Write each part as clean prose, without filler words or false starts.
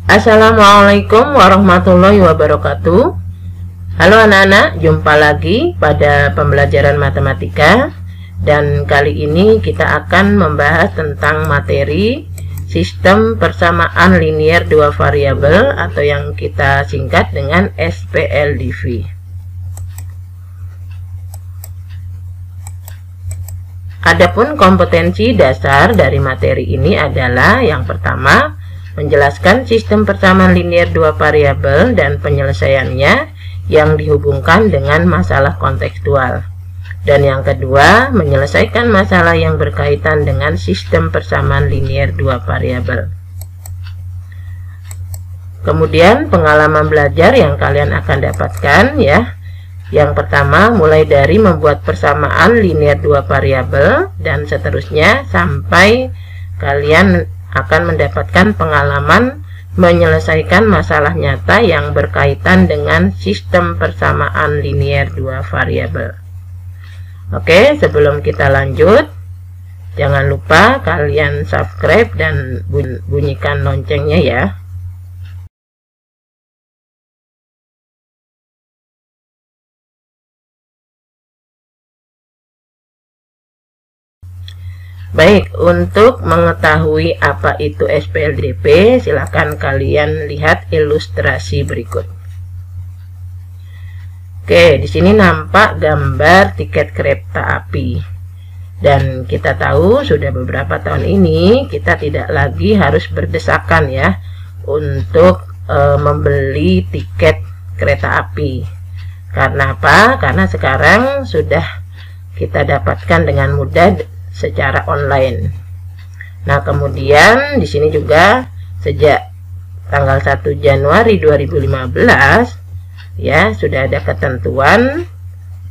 Assalamualaikum warahmatullahi wabarakatuh. Halo anak-anak, jumpa lagi pada pembelajaran matematika. Dan kali ini kita akan membahas tentang materi sistem persamaan linier dua variabel atau yang kita singkat dengan SPLDV. Adapun kompetensi dasar dari materi ini adalah yang pertama, menjelaskan sistem persamaan linier dua variabel dan penyelesaiannya yang dihubungkan dengan masalah kontekstual. Dan yang kedua, menyelesaikan masalah yang berkaitan dengan sistem persamaan linier dua variabel. Kemudian pengalaman belajar yang kalian akan dapatkan ya. Yang pertama, mulai dari membuat persamaan linier dua variabel dan seterusnya sampai kalian akan mendapatkan pengalaman menyelesaikan masalah nyata yang berkaitan dengan sistem persamaan linier dua variabel. Oke, sebelum kita lanjut, jangan lupa kalian subscribe dan bunyikan loncengnya ya. Baik, untuk mengetahui apa itu SPLDV, silakan kalian lihat ilustrasi berikut. Oke, di sini nampak gambar tiket kereta api. Dan kita tahu sudah beberapa tahun ini kita tidak lagi harus berdesakan ya untuk membeli tiket kereta api. Karena apa? Karena sekarang sudah kita dapatkan dengan mudah secara online. Nah, kemudian di sini juga sejak tanggal 1 Januari 2015 ya, sudah ada ketentuan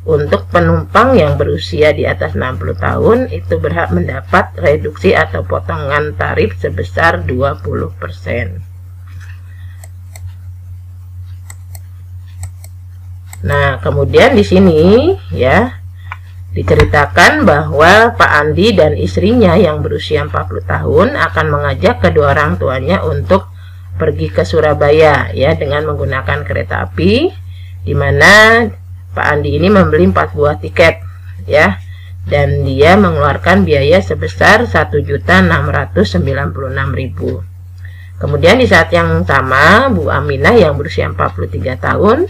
untuk penumpang yang berusia di atas 60 tahun itu berhak mendapat reduksi atau potongan tarif sebesar 20%. Nah, kemudian di sini ya diceritakan bahwa Pak Andi dan istrinya yang berusia 40 tahun akan mengajak kedua orang tuanya untuk pergi ke Surabaya ya dengan menggunakan kereta api, di mana Pak Andi ini membeli 4 buah tiket ya, dan dia mengeluarkan biaya sebesar 1.696.000. Kemudian di saat yang sama Bu Aminah yang berusia 43 tahun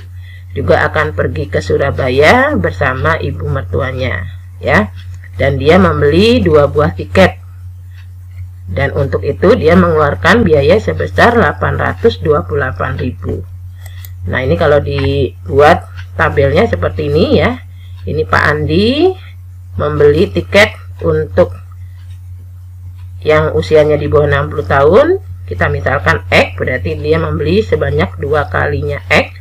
juga akan pergi ke Surabaya bersama ibu mertuanya ya, dan dia membeli 2 buah tiket, dan untuk itu dia mengeluarkan biaya sebesar 828.000. Nah, ini kalau dibuat tabelnya seperti ini ya, ini Pak Andi membeli tiket untuk yang usianya di bawah 60 tahun, kita misalkan X, berarti dia membeli sebanyak 2 kalinya X.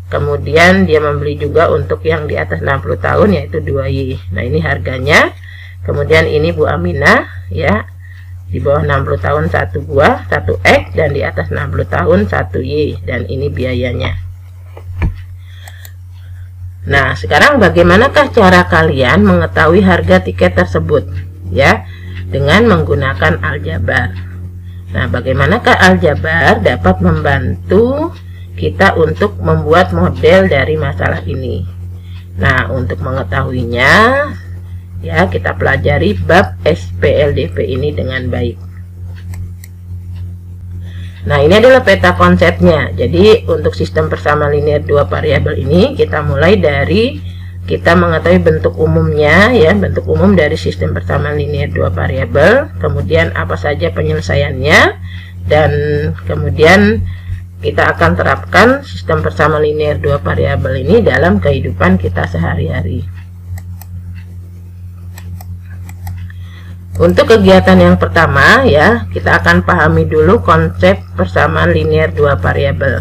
Kemudian dia membeli juga untuk yang di atas 60 tahun yaitu 2Y. Nah, ini harganya. Kemudian ini Bu Aminah ya, di bawah 60 tahun 1 buah 1X, dan di atas 60 tahun 1Y, dan ini biayanya. Nah, sekarang bagaimanakah cara kalian mengetahui harga tiket tersebut ya, dengan menggunakan aljabar. Nah, bagaimanakah aljabar dapat membantu kita untuk membuat model dari masalah ini. Nah, untuk mengetahuinya ya, kita pelajari bab SPLDV ini dengan baik. Nah, ini adalah peta konsepnya. Jadi untuk sistem persamaan linier dua variabel ini kita mulai dari kita mengetahui bentuk umumnya ya, bentuk umum dari sistem persamaan linier dua variabel, kemudian apa saja penyelesaiannya, dan kemudian kita akan terapkan sistem persamaan linier dua variabel ini dalam kehidupan kita sehari-hari. Untuk kegiatan yang pertama ya, kita akan pahami dulu konsep persamaan linier dua variabel.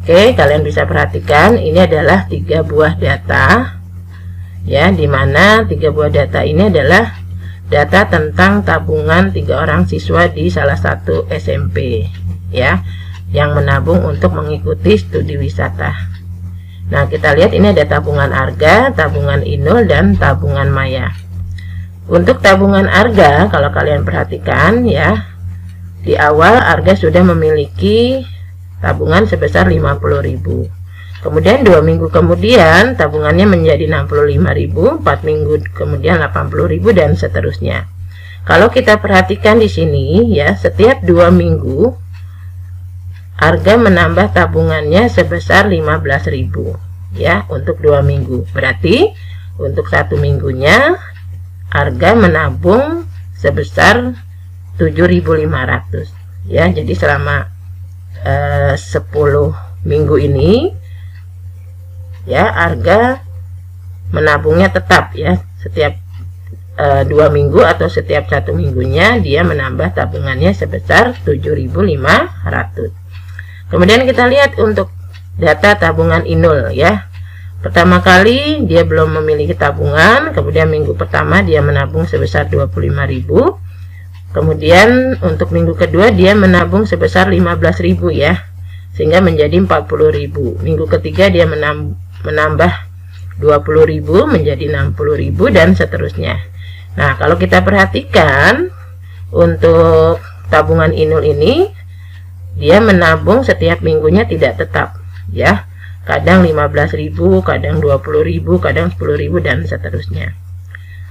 Oke, kalian bisa perhatikan ini adalah 3 buah data ya, dimana 3 buah data ini adalah data tentang tabungan 3 orang siswa di salah satu SMP ya, yang menabung untuk mengikuti studi wisata. Nah, kita lihat ini ada tabungan Arga, tabungan Inul, dan tabungan Maya. Untuk tabungan Arga, kalau kalian perhatikan ya, di awal Arga sudah memiliki tabungan sebesar 50.000. Kemudian 2 minggu kemudian tabungannya menjadi 65.000, 4 minggu kemudian 80.000 dan seterusnya. Kalau kita perhatikan di sini ya, setiap 2 minggu Arga menambah tabungannya sebesar 15.000 ya untuk 2 minggu. Berarti untuk 1 minggunya Arga menabung sebesar 7.500 ya. Jadi selama 10 minggu ini ya Arga menabungnya tetap ya, setiap 2 minggu atau setiap 1 minggunya dia menambah tabungannya sebesar 7.500. Kemudian kita lihat untuk data tabungan Inul ya. Pertama kali dia belum memiliki tabungan, kemudian minggu pertama dia menabung sebesar 25.000. Kemudian untuk minggu kedua dia menabung sebesar 15.000 ya, sehingga menjadi 40.000. Minggu ketiga dia menambah 20.000 menjadi 60.000 dan seterusnya. Nah, kalau kita perhatikan untuk tabungan Inul ini, dia menabung setiap minggunya tidak tetap ya. Kadang 15.000, kadang 20.000, kadang 10.000 dan seterusnya.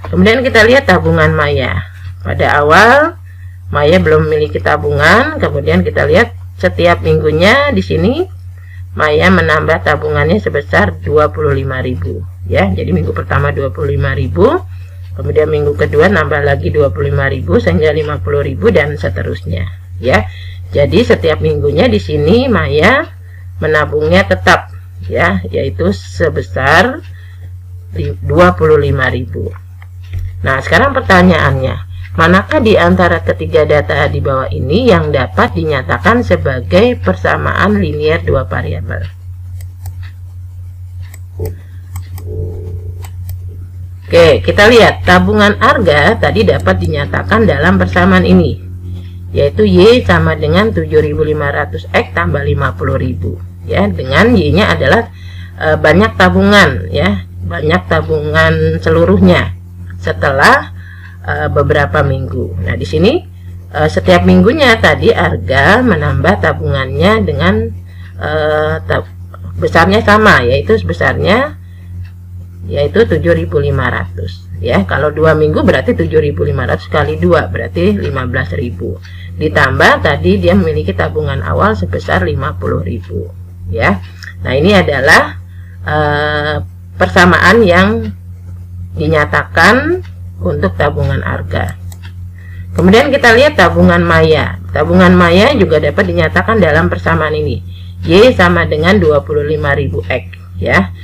Kemudian kita lihat tabungan Maya. Pada awal Maya belum memiliki tabungan, kemudian kita lihat setiap minggunya di sini Maya menambah tabungannya sebesar 25.000 ya. Jadi minggu pertama 25.000, kemudian minggu kedua nambah lagi 25.000 sehingga 50.000 dan seterusnya ya. Jadi setiap minggunya di sini Maya menabungnya tetap ya, yaitu sebesar 25.000. Nah, sekarang pertanyaannya, manakah di antara ketiga data di bawah ini yang dapat dinyatakan sebagai persamaan linier dua variabel? Oke, kita lihat tabungan Arga tadi dapat dinyatakan dalam persamaan ini, yaitu Y sama dengan 7.500X tambah 50.000 ya, dengan Y-nya adalah banyak tabungan ya, banyak tabungan seluruhnya setelah beberapa minggu. Nah, di sini setiap minggunya tadi Arga menambah tabungannya dengan besarnya sama, yaitu sebesarnya 7.500 ya. Kalau 2 minggu berarti 7.500 kali 2 berarti 15.000. Ditambah tadi dia memiliki tabungan awal sebesar 50.000 ya. Nah, ini adalah persamaan yang dinyatakan untuk tabungan Arga. Kemudian kita lihat tabungan Maya. Tabungan Maya juga dapat dinyatakan dalam persamaan ini. Y sama dengan 25.000X ya.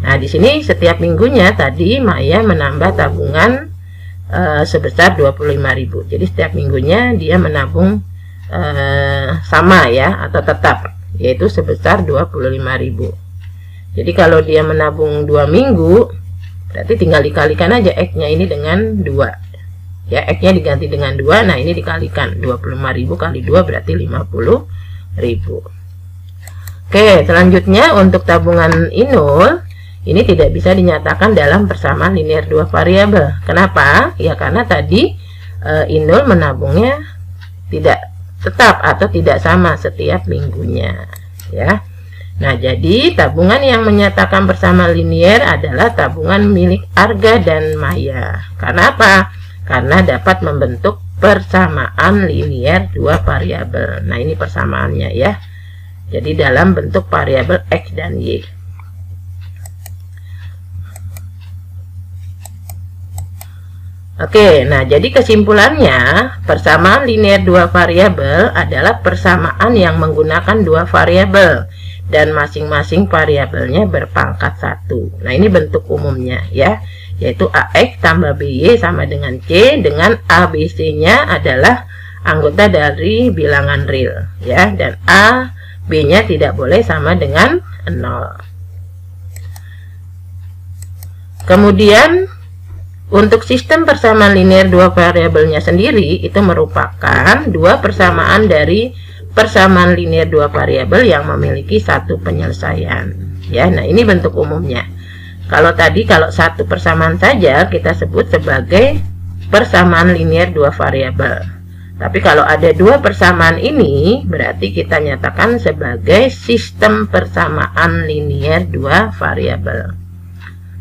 Nah, di sini setiap minggunya tadi Maya menambah tabungan sebesar 25.000. Jadi setiap minggunya dia menabung sama ya, atau tetap, yaitu sebesar 25.000. Jadi kalau dia menabung 2 minggu, berarti tinggal dikalikan aja X-nya ini dengan 2. Ya, X-nya diganti dengan 2. Nah, ini dikalikan 25.000 kali 2 berarti 50.000. Oke, selanjutnya untuk tabungan Inul ini tidak bisa dinyatakan dalam persamaan linier dua variabel. Kenapa? Ya karena tadi Inul menabungnya tidak tetap atau tidak sama setiap minggunya ya. Nah, jadi tabungan yang menyatakan persamaan linier adalah tabungan milik Arga dan Maya. Karena apa? Karena dapat membentuk persamaan linier dua variabel. Nah, ini persamaannya ya. Jadi dalam bentuk variabel X dan Y. Oke, nah jadi kesimpulannya persamaan linier dua variabel adalah persamaan yang menggunakan dua variabel dan masing-masing variabelnya berpangkat 1. Nah, ini bentuk umumnya ya, yaitu AX tambah BY sama dengan C, dengan A, B, C-nya adalah anggota dari bilangan real ya, dan A, B-nya tidak boleh sama dengan 0. Kemudian untuk sistem persamaan linier dua variabelnya sendiri itu merupakan dua persamaan dari persamaan linier dua variabel yang memiliki satu penyelesaian ya. Nah, ini bentuk umumnya. Kalau satu persamaan saja kita sebut sebagai persamaan linier dua variabel. Tapi kalau ada dua persamaan ini, berarti kita nyatakan sebagai sistem persamaan linear dua variabel.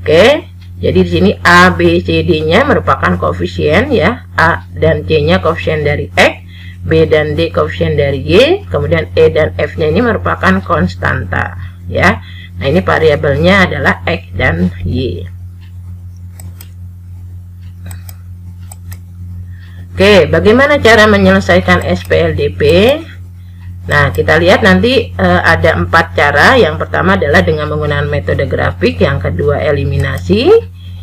Oke, jadi di sini A, B, C, D-nya merupakan koefisien ya. A dan C-nya koefisien dari X, B dan D koefisien dari Y, kemudian E dan F-nya ini merupakan konstanta ya. Nah, ini variabelnya adalah X dan Y. Oke, bagaimana cara menyelesaikan SPLDP? Nah, kita lihat nanti ada 4 cara. Yang pertama adalah dengan menggunakan metode grafik, yang kedua eliminasi,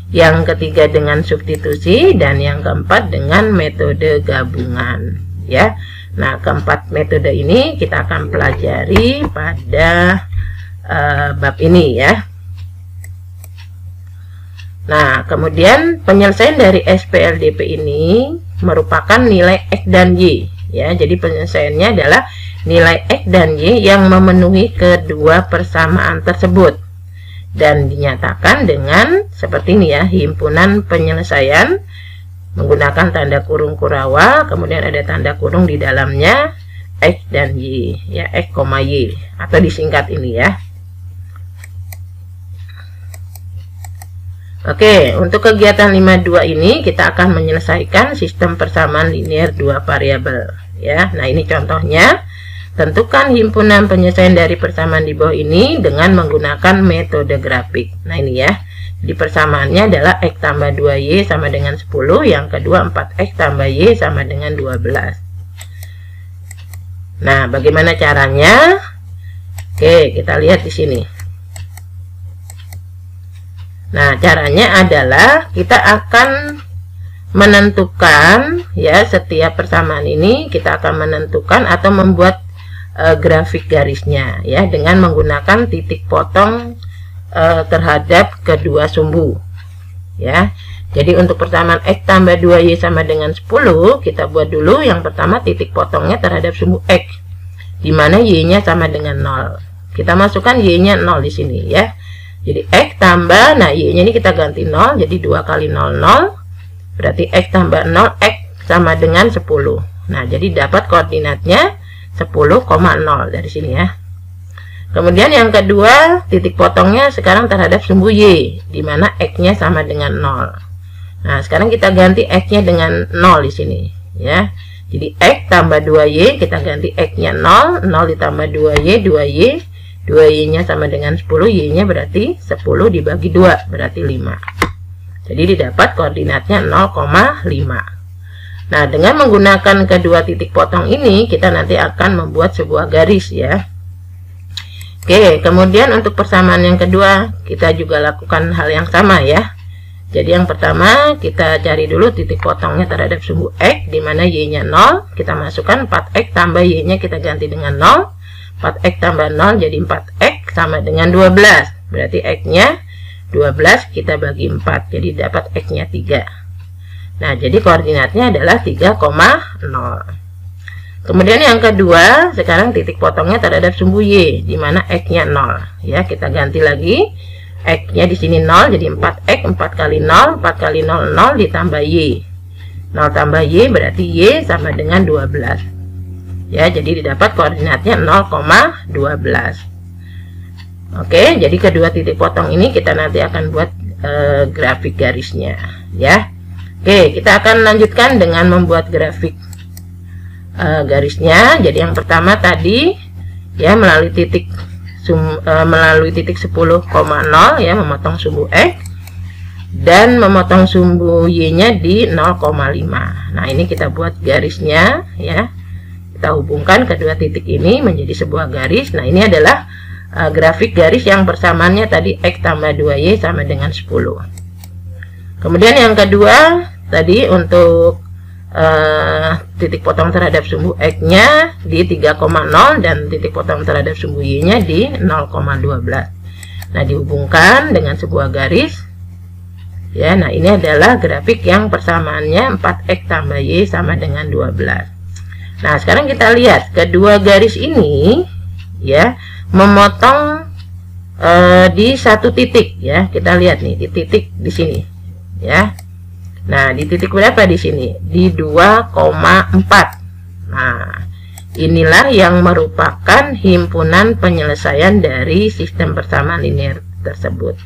yang ketiga dengan substitusi, dan yang keempat dengan metode gabungan ya. Nah, keempat metode ini kita akan pelajari pada bab ini ya. Nah, kemudian penyelesaian dari SPLDP ini merupakan nilai X dan Y ya. Jadi penyelesaiannya adalah nilai X dan Y yang memenuhi kedua persamaan tersebut, dan dinyatakan dengan seperti ini ya, himpunan penyelesaian menggunakan tanda kurung Kurokawa, kemudian ada tanda kurung di dalamnya X dan Y ya, X, Y, atau disingkat ini ya. Oke, untuk kegiatan 52 ini kita akan menyelesaikan sistem persamaan linear dua variabel ya. Nah, ini contohnya. Tentukan himpunan penyelesaian dari persamaan di bawah ini dengan menggunakan metode grafik. Nah, ini ya. Di persamaannya adalah X tambah 2Y sama dengan 10, yang kedua 4X tambah Y sama dengan 12. Nah, bagaimana caranya? Oke, kita lihat di sini. Nah, caranya adalah kita akan menentukan ya, setiap persamaan ini kita akan menentukan atau membuat grafik garisnya ya, dengan menggunakan titik potong terhadap kedua sumbu ya. Jadi untuk persamaan X tambah 2Y sama dengan 10, kita buat dulu yang pertama titik potongnya terhadap sumbu X, di mana Y-nya sama dengan 0. Kita masukkan Y-nya 0 di sini ya. Jadi X tambah, nah Y-nya ini kita ganti 0, jadi 2 kali 0, 0. Berarti X tambah 0, X sama dengan 10. Nah, jadi dapat koordinatnya 10,0 dari sini ya. Kemudian yang kedua, titik potongnya sekarang terhadap sumbu Y, di mana X-nya sama dengan 0. Nah, sekarang kita ganti X-nya dengan 0 di sini ya. Jadi X tambah 2Y, kita ganti X-nya 0, 0 ditambah 2Y, 2Y. 2Y-nya sama dengan 10, Y-nya berarti 10 dibagi 2, berarti 5. Jadi didapat koordinatnya 0,5. Nah, dengan menggunakan kedua titik potong ini, kita nanti akan membuat sebuah garis ya. Oke, kemudian untuk persamaan yang kedua, kita juga lakukan hal yang sama ya. Jadi yang pertama, kita cari dulu titik potongnya terhadap sumbu X, di mana Y-nya 0. Kita masukkan 4X tambah Y-nya kita ganti dengan 0. 4X tambah 0 jadi 4X sama dengan 12. Berarti X-nya 12 kita bagi 4. Jadi dapat X-nya 3. Nah, jadi koordinatnya adalah 3,0. Kemudian yang kedua, sekarang titik potongnya terhadap sumbu Y, di mana X-nya 0. Ya, kita ganti lagi. X-nya di sini 0, jadi 4X, 4 kali 0, 4 kali 0, 0 ditambah Y. 0 tambah Y berarti Y sama dengan 12. Ya, jadi didapat koordinatnya 0,12. Oke, jadi kedua titik potong ini kita nanti akan buat grafik garisnya ya. Oke, kita akan lanjutkan dengan membuat grafik garisnya. Jadi yang pertama tadi ya, melalui titik 10,0 ya, memotong sumbu X dan memotong sumbu Y-nya di 0,5. Nah, ini kita buat garisnya ya. Kita hubungkan kedua titik ini menjadi sebuah garis. Nah, ini adalah grafik garis yang persamaannya tadi X tambah 2Y sama dengan 10. Kemudian yang kedua tadi untuk titik potong terhadap sumbu X-nya di 3,0 dan titik potong terhadap sumbu Y-nya di 0,12. Nah, dihubungkan dengan sebuah garis ya. Nah, ini adalah grafik yang persamaannya 4X tambah Y sama dengan 12. Nah, sekarang kita lihat kedua garis ini ya, memotong di satu titik ya. Kita lihat nih di titik di sini ya. Nah, di titik berapa di sini? Di 2,4 inilah yang merupakan himpunan penyelesaian dari sistem persamaan linear tersebut.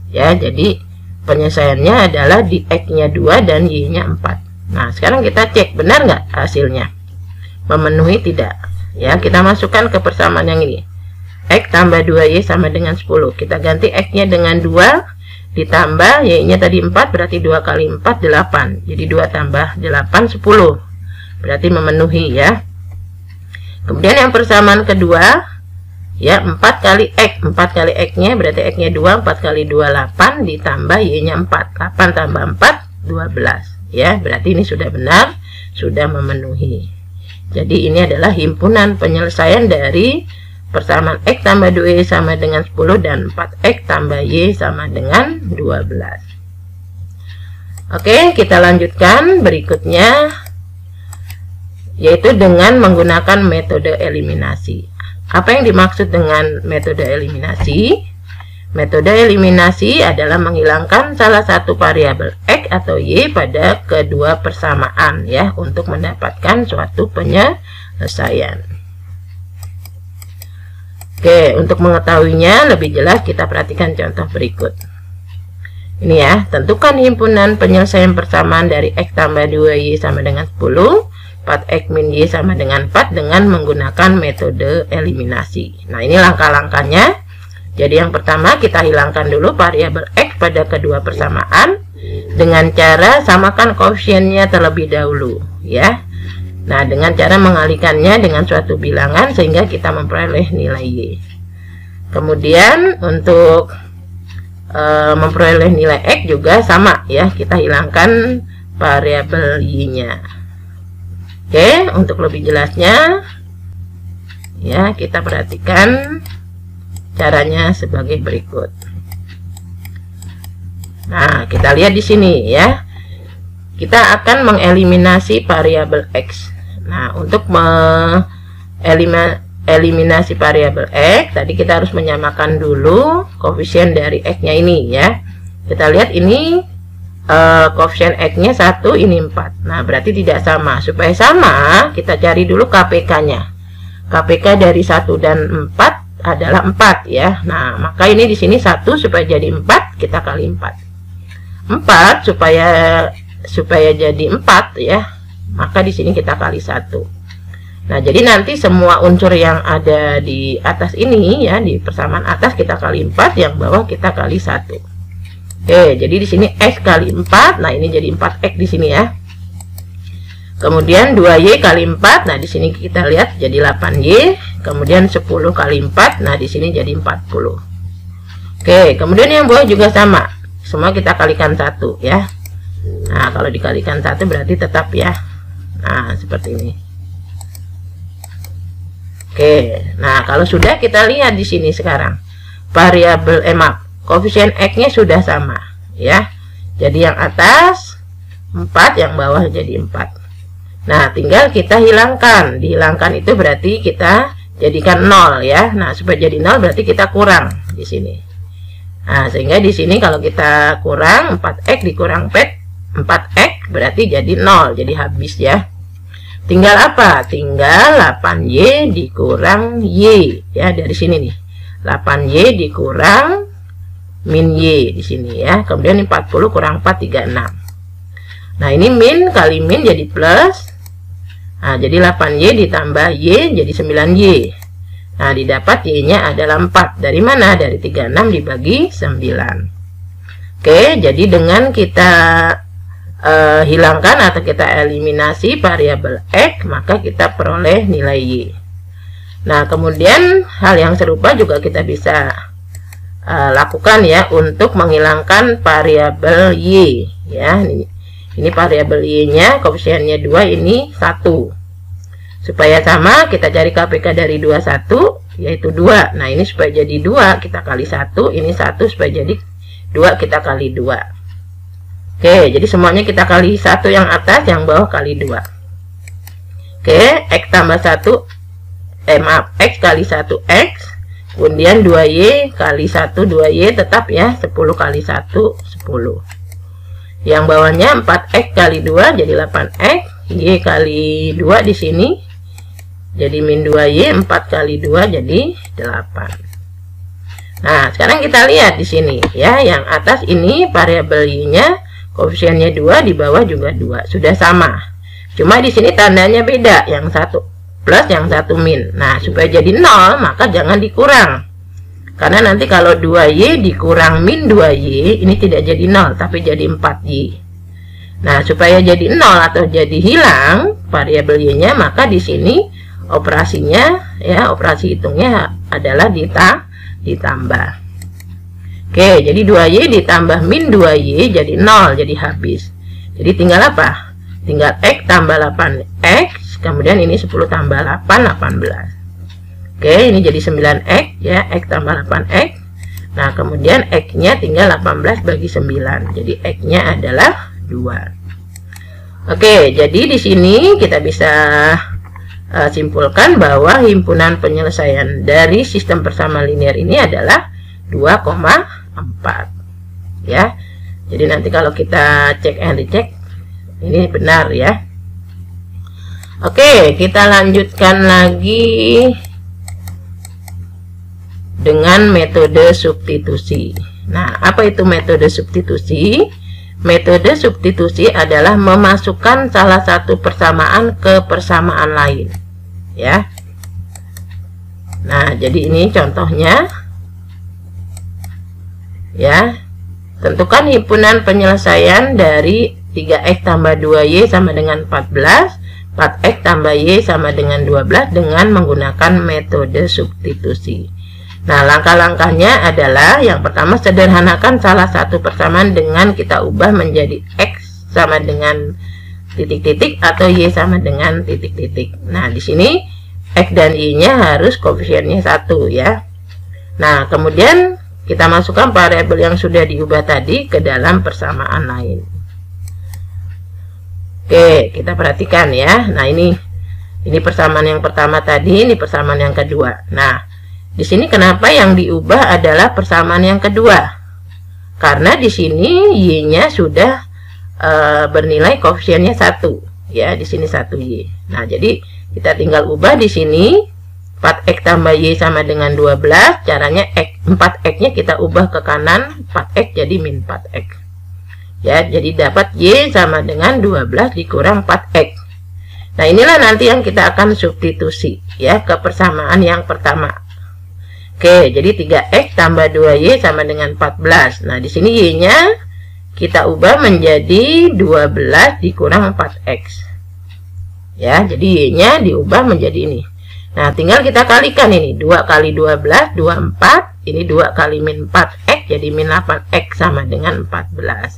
Ya, jadi penyelesaiannya adalah di X-nya 2 dan Y-nya 4. Nah, sekarang kita cek benar nggak hasilnya. Memenuhi tidak. Ya, kita masukkan ke persamaan yang ini. X tambah 2Y sama dengan 10. Kita ganti X-nya dengan 2 ditambah Y-nya tadi 4, berarti 2 kali 4 8. Jadi 2 tambah 8 10. Berarti memenuhi ya. Kemudian yang persamaan kedua, ya 4 kali X. 4 kali X-nya berarti X-nya 2, 4 kali 2 8 ditambah Y-nya 4. 8 tambah 4 12. Ya, berarti ini sudah benar, sudah memenuhi. Jadi ini adalah himpunan penyelesaian dari persamaan X tambah 2Y sama dengan 10 dan 4X tambah Y sama dengan 12. Oke, kita lanjutkan berikutnya, yaitu dengan menggunakan metode eliminasi. Apa yang dimaksud dengan metode eliminasi? Metode eliminasi adalah menghilangkan salah satu variabel X atau Y pada kedua persamaan ya, untuk mendapatkan suatu penyelesaian. Oke, untuk mengetahuinya lebih jelas kita perhatikan contoh berikut. Ini ya, tentukan himpunan penyelesaian persamaan dari X tambah 2Y sama dengan 10, 4X min Y sama dengan 4 dengan menggunakan metode eliminasi. Nah, ini langkah-langkahnya. Jadi yang pertama kita hilangkan dulu variabel X pada kedua persamaan dengan cara samakan koefisiennya terlebih dahulu ya. Nah, dengan cara mengalihkannya dengan suatu bilangan sehingga kita memperoleh nilai Y. Kemudian untuk memperoleh nilai X juga sama ya, kita hilangkan variabel Y-nya. Oke, untuk lebih jelasnya ya, kita perhatikan caranya sebagai berikut. Nah, kita lihat di sini ya. Kita akan mengeliminasi variabel X. Nah, untuk eliminasi variabel X, tadi kita harus menyamakan dulu koefisien dari X-nya ini ya. Kita lihat ini koefisien X-nya 1, ini 4. Nah, berarti tidak sama. Supaya sama, kita cari dulu KPK-nya. KPK dari 1 dan 4 adalah 4 ya. Nah, maka ini di sini 1 supaya jadi 4, kita kali 4. 4 supaya jadi 4 ya, maka di sini kita kali 1. Nah, jadi nanti semua unsur yang ada di atas ini ya, di persamaan atas kita kali 4, yang bawah kita kali 1. Oke, jadi di sini X kali 4, nah ini jadi 4X di sini ya. Kemudian 2Y kali 4, nah di sini kita lihat jadi 8Y. Kemudian 10 kali 4, nah di sini jadi 40. Oke, kemudian yang bawah juga sama. Semua kita kalikan 1 ya. Nah, kalau dikalikan 1 berarti tetap ya. Nah, seperti ini. Oke, nah kalau sudah kita lihat di sini sekarang. Variabel koefisien X-nya sudah sama ya. Jadi yang atas 4, yang bawah jadi 4. Nah, tinggal kita hilangkan. Dihilangkan itu berarti kita jadikan 0 ya. Nah, supaya jadi 0 berarti kita kurang di sini. Nah, sehingga di sini kalau kita kurang 4X dikurang 4X berarti jadi 0, jadi habis ya. Tinggal apa? Tinggal 8Y dikurang Y ya, dari sini nih. 8Y dikurang min Y di sini ya. Kemudian 40 kurang 4 36. Nah, ini min kali min jadi plus. Nah, jadi 8Y ditambah Y jadi 9Y. Nah, didapat Y-nya adalah 4. Dari mana? Dari 36 dibagi 9. Oke, jadi dengan kita hilangkan atau kita eliminasi variabel X, maka kita peroleh nilai Y. Nah, kemudian hal yang serupa juga kita bisa lakukan ya untuk menghilangkan variabel Y ya. Ini variabel Y-nya, koefisiennya 2, ini 1. Supaya sama, kita cari KPK dari 21, yaitu 2. Nah, ini supaya jadi 2, kita kali 1. Ini 1 supaya jadi 2, kita kali 2. Oke, jadi semuanya kita kali 1 yang atas, yang bawah kali 2. Oke, X tambah 1, X kali 1X. Kemudian 2Y kali 1, 2Y tetap ya, 10 kali 1, 10. Yang bawahnya 4X kali 2 jadi 8X, Y kali 2 di sini jadi min 2Y, 4 kali 2 jadi 8. Nah, sekarang kita lihat di sini ya, yang atas ini variabel Y-nya koefisiennya 2, di bawah juga 2, sudah sama. Cuma di sini tandanya beda, yang satu plus, yang satu min. Nah, supaya jadi 0, maka jangan dikurang. Karena nanti kalau 2Y dikurang min 2Y, ini tidak jadi 0, tapi jadi 4Y. Nah, supaya jadi 0 atau jadi hilang variabel Y-nya, maka di sini operasinya ya, operasi hitungnya adalah ditambah. Oke, jadi 2Y ditambah min 2Y jadi 0, jadi habis. Jadi tinggal apa? Tinggal X tambah 8X, kemudian ini 10 tambah 8, 18. Oke, ini jadi 9X ya, X tambah 8X. Nah, kemudian X-nya tinggal 18 bagi 9. Jadi X-nya adalah 2. Oke, jadi di sini kita bisa simpulkan bahwa himpunan penyelesaian dari sistem persamaan linear ini adalah 2,4 ya. Jadi nanti kalau kita cek and recheck ini benar ya. Oke, kita lanjutkan lagi dengan metode substitusi. Nah, apa itu metode substitusi? Metode substitusi adalah memasukkan salah satu persamaan ke persamaan lain ya. Nah, jadi ini contohnya ya. Tentukan himpunan penyelesaian dari 3X tambah 2Y sama dengan 14, 4X tambah Y sama dengan 12 dengan menggunakan metode substitusi. Nah, langkah-langkahnya adalah yang pertama, sederhanakan salah satu persamaan dengan kita ubah menjadi X sama dengan titik-titik atau Y sama dengan titik-titik. Nah, di sini X dan Y-nya harus koefisiennya 1 ya. Nah, kemudian kita masukkan variabel yang sudah diubah tadi ke dalam persamaan lain. Oke, kita perhatikan ya. Nah, ini persamaan yang pertama tadi, ini persamaan yang kedua. Nah, di sini kenapa yang diubah adalah persamaan yang kedua? Karena di sini Y-nya sudah bernilai koefisiennya 1 ya, di sini 1Y. Nah, jadi kita tinggal ubah di sini 4X tambah Y sama dengan 12. Caranya 4X-nya kita ubah ke kanan, 4X jadi min 4X. Ya, jadi dapat Y sama dengan 12 dikurang 4X. Nah, inilah nanti yang kita akan substitusi ya ke persamaan yang pertama. Oke, jadi 3X tambah 2Y sama dengan 14. Nah, di sini Y-nya kita ubah menjadi 12 dikurang 4X. Ya, jadi Y-nya diubah menjadi ini. Nah, tinggal kita kalikan ini. 2 kali 12, 24. Ini 2 kali min 4X, jadi min 8X sama dengan 14.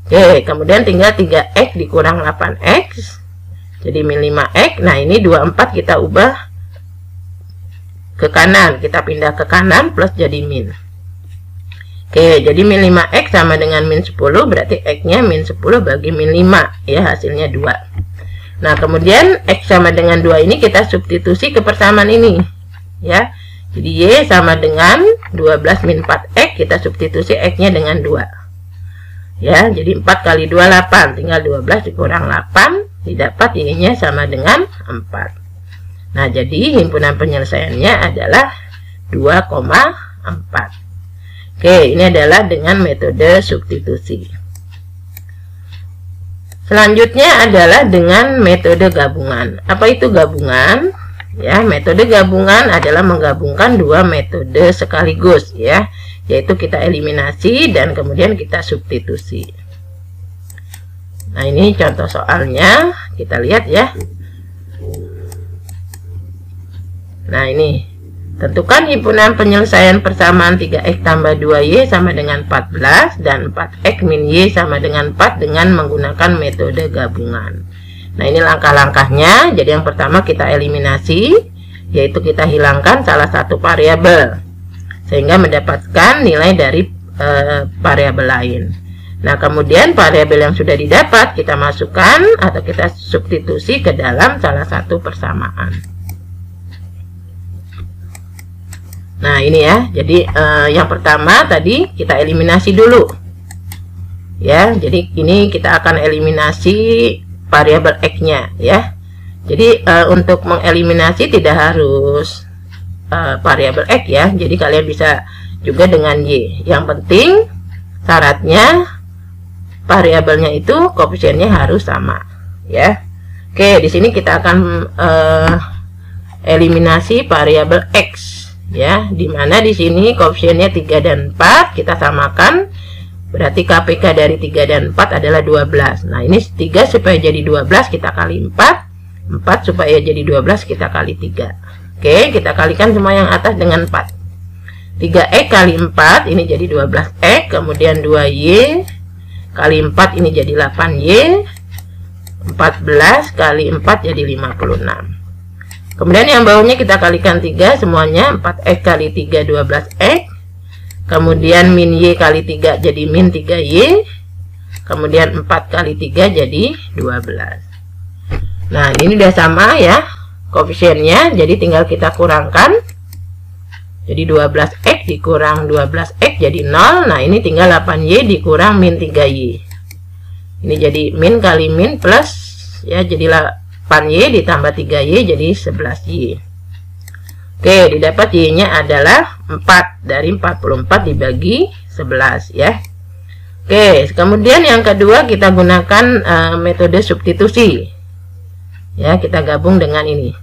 Oke, kemudian tinggal 3X dikurang 8X. Jadi min 5X. Nah, ini 24 kita ubah ke kanan, kita pindah ke kanan plus jadi min. Oke, jadi min 5X sama dengan min 10, berarti X-nya min 10 bagi min 5 ya, hasilnya 2. Nah, kemudian X sama dengan 2 ini kita substitusi ke persamaan ini ya. Jadi Y sama dengan 12 min 4X, kita substitusi X-nya dengan 2 ya. Jadi 4 kali 2 8, tinggal 12 dikurang 8, didapat Y-nya sama dengan 4. Nah, jadi himpunan penyelesaiannya adalah 2,4. Oke, ini adalah dengan metode substitusi. Selanjutnya adalah dengan metode gabungan. Apa itu gabungan? Ya, metode gabungan adalah menggabungkan dua metode sekaligus ya, yaitu kita eliminasi dan kemudian kita substitusi. Nah, ini contoh soalnya, kita lihat ya. Nah, ini tentukan himpunan penyelesaian persamaan 3X tambah 2Y sama dengan 14 dan 4X min Y sama dengan 4 dengan menggunakan metode gabungan. Nah, ini langkah-langkahnya. Jadi yang pertama kita eliminasi, yaitu kita hilangkan salah satu variabel sehingga mendapatkan nilai dari variabel lain. Nah, kemudian variabel yang sudah didapat kita masukkan atau kita substitusi ke dalam salah satu persamaan. Nah, ini ya. Jadi yang pertama tadi kita eliminasi dulu. Ya, jadi ini kita akan eliminasi variabel X-nya ya. Jadi untuk mengeliminasi tidak harus variabel X ya. Jadi kalian bisa juga dengan Y. Yang penting syaratnya variabelnya itu koefisiennya harus sama ya. Oke, di sini kita akan eliminasi variabel X ya, dimana di sini koefisiennya 3 dan 4 kita samakan, berarti KPK dari 3 dan 4 adalah 12. Nah, ini 3 supaya jadi 12 kita kali 4, 4 supaya jadi 12 kita kali 3. Oke, kita kalikan semua yang atas dengan 4. 3x kali 4 ini jadi 12x, kemudian 2y kali 4 ini jadi 8y, 14 kali 4 jadi 56. Kemudian yang bawahnya kita kalikan 3 semuanya, 4x kali 3 12x. Kemudian min y kali 3 jadi min 3y. Kemudian 4 kali 3 jadi 12. Nah, ini udah sama ya koefisiennya, jadi tinggal kita kurangkan. Jadi 12x dikurang 12x jadi 0. Nah, ini tinggal 8y dikurang min 3y. Ini jadi min kali min plus ya, jadilah 8y ditambah 3y jadi 11y. Oke, didapat y-nya adalah 4 dari 44 dibagi 11 ya. Oke, kemudian yang kedua kita gunakan metode substitusi. Ya, kita gabung dengan ini.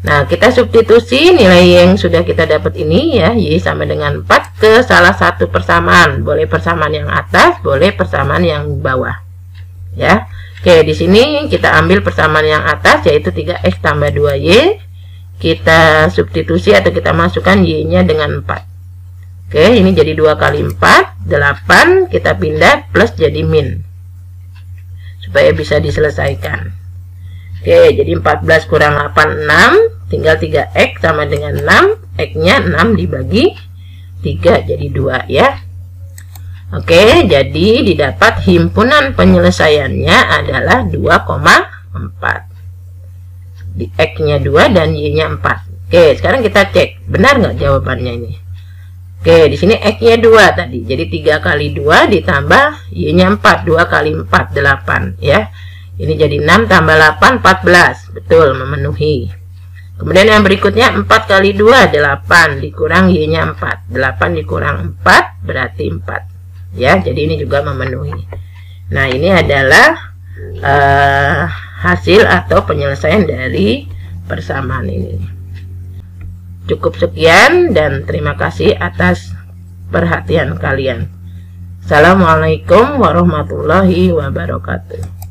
Nah, kita substitusi nilai yang sudah kita dapat ini ya, y sama dengan 4 ke salah satu persamaan. Boleh persamaan yang atas, boleh persamaan yang bawah. Ya. Oke, di sini kita ambil persamaan yang atas yaitu 3x tambah 2y. Kita substitusi atau kita masukkan y-nya dengan 4. Oke, ini jadi 2 kali 4, 8. Kita pindah plus jadi min. Supaya bisa diselesaikan. Oke, jadi 14 kurang 8, 6. Tinggal 3x sama dengan 6. X-nya 6 dibagi 3 jadi 2 ya. Oke, jadi didapat himpunan penyelesaiannya adalah 2,4. Di X-nya 2 dan Y-nya 4. Oke, sekarang kita cek. Benar nggak jawabannya ini? Oke, di sini X-nya 2 tadi. Jadi 3 kali 2 ditambah Y-nya 4. 2 kali 4, 8. Ya. Ini jadi 6 tambah 8, 14. Betul, memenuhi. Kemudian yang berikutnya 4 kali 2, 8. Dikurang Y-nya 4. 8 dikurang 4, berarti 4. Ya, jadi ini juga memenuhi. Nah, ini adalah hasil atau penyelesaian dari persamaan ini. Cukup sekian dan terima kasih atas perhatian kalian. Assalamualaikum warahmatullahi wabarakatuh.